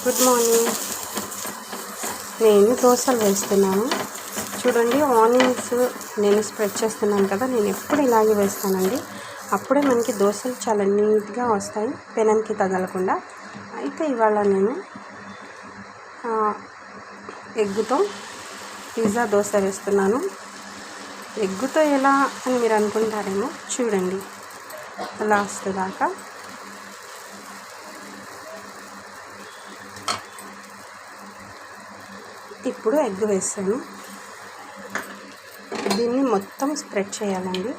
Good morning. నేను దోశలు వేస్తున్నాను. చూడండి, ఆనియన్స్ నేను స్ప్రెడ్ చేస్తున్నాను కదా, నేను ఎప్పుడు ఇలాగే వేస్తానండి. అప్పుడే మనకి దోశలు చాలా నీట్గా వస్తాయి, పెనంకి తగలకుండా. అయితే ఇవాళ నేను ఎగ్గుతో పిజ్జా దోశ వేస్తున్నాను. ఎగ్గుతో ఎలా అని మీరు అనుకుంటారేమో, చూడండి లాస్ట్ దాకా. ఇప్పుడు ఎగ్ వేసాను. దీన్ని మొత్తం స్ప్రెడ్ చేయాలండి.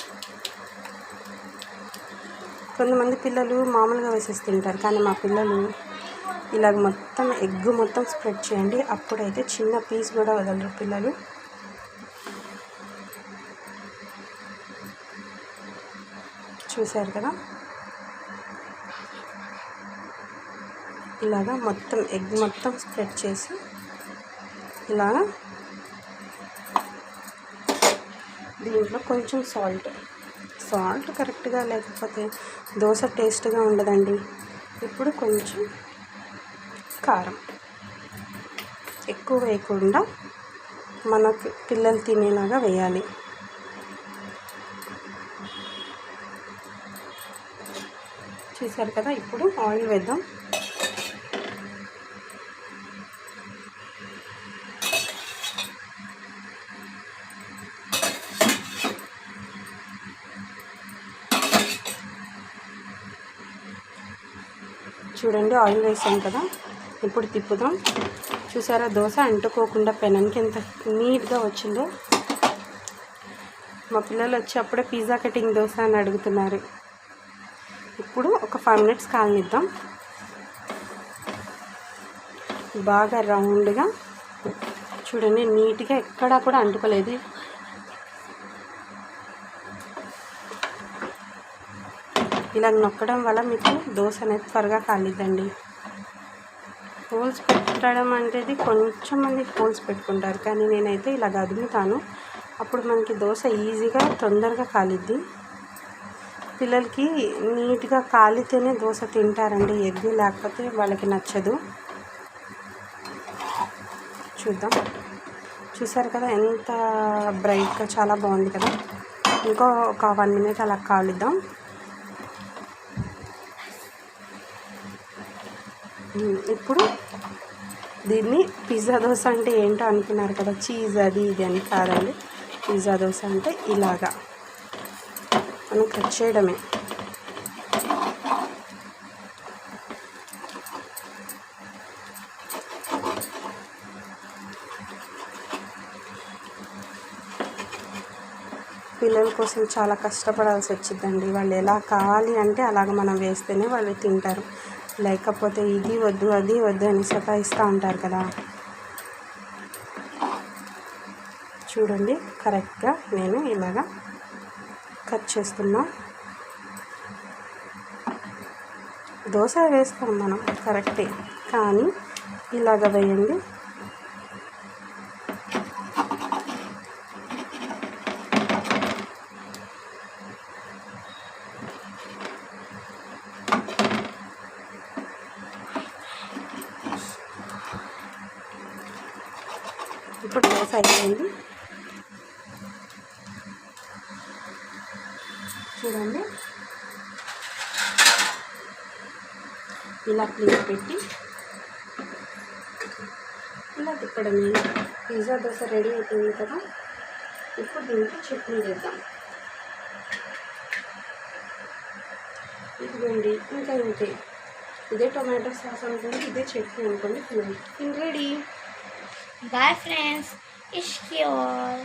కొంతమంది పిల్లలు మామూలుగా వేసేసి తింటారు, కానీ మా పిల్లలు ఇలాగ మొత్తం ఎగ్ మొత్తం స్ప్రెడ్ చేయండి. అప్పుడైతే చిన్న పీస్ కూడా వదలరు పిల్లలు. చూశారు కదా, ఇలాగా మొత్తం ఎగ్ మొత్తం స్ప్రెడ్ చేసి ఇలాగా దీంట్లో కొంచెం సాల్ట్ కరెక్ట్గా లేకపోతే దోశ టేస్ట్గా ఉండదండి. ఇప్పుడు కొంచెం కారం ఎక్కువ వేయకుండా మనకు పిల్లలు తినేలాగా వేయాలి. చూసారు కదా, ఇప్పుడు ఆయిల్ వేద్దాం. చూడండి, ఆయిల్ వేసాం కదా, ఇప్పుడు తిప్పుదాం. చూసారా, దోశ అంటుకోకుండా పెనానికి ఎంత నీట్గా వచ్చిందో. మా పిల్లలు వచ్చి అప్పుడే పిజ్జా కటింగ్ దోశ అని అడుగుతున్నారు. ఇప్పుడు ఒక 5 minutes కాలనిద్దాం. బాగా రౌండ్గా చూడండి, నీట్గా ఎక్కడా కూడా అంటుకోలేదు. ఇలా నొక్కడం వల్ల మీకు దోశ అనేది త్వరగా కాలిద్దండి. హోల్స్ పెట్టడం అనేది కొంచెం మంది హోల్స్ పెట్టుకుంటారు, కానీ నేనైతే ఇలా అదుముతాను. అప్పుడు మనకి దోశ ఈజీగా తొందరగా కాలిద్ది. పిల్లలకి నీట్గా కాలితేనే దోశ తింటారండి, ఎగ్ లేకపోతే వాళ్ళకి నచ్చదు. చూద్దాం. చూసారు కదా, ఎంత బ్రైట్గా, చాలా బాగుంది కదా. ఇంకో ఒక 1 minute అలా కాలుద్దాం. ఇప్పుడు దీన్ని పిజ్జా దోశ అంటే ఏంటో అనుకున్నారు కదా, చీజ్ అది ఇది అని. కాదండి, పిజ్జా దోశ అంటే ఇలాగా మనం కట్ చేయడమే. పిల్లల కోసం చాలా కష్టపడాల్సి వచ్చిందండి. వాళ్ళు ఎలా కావాలి అంటే అలాగ మనం వేస్తేనే వాళ్ళు తింటారు, లేకపోతే ఇది వద్దు అది వద్దు అని సతాయిస్తూ ఉంటారు కదా. చూడండి, కరెక్ట్గా నేను ఇలాగా కట్ చేస్తున్నా. దోశ వేస్తాం మనం కరెక్టే, కానీ ఇలాగ వేయండి. ఇప్పుడు దోశ అయిపోయింది. చూడండి, ఇలా ప్లేట్ పెట్టి ఇలా తిప్పడమే. పిజ్జా దోశ రెడీ అయిపోయింది కదా. ఇప్పుడు దీనికి చట్నీ వేద్దాం. ఇదిగోండి, ఇంకా ఇంతే. ఇదే టొమాటో సాస్ అనుకోండి, ఇదే చట్నీ అనుకోండి. Ready. Bye friends, it's cute.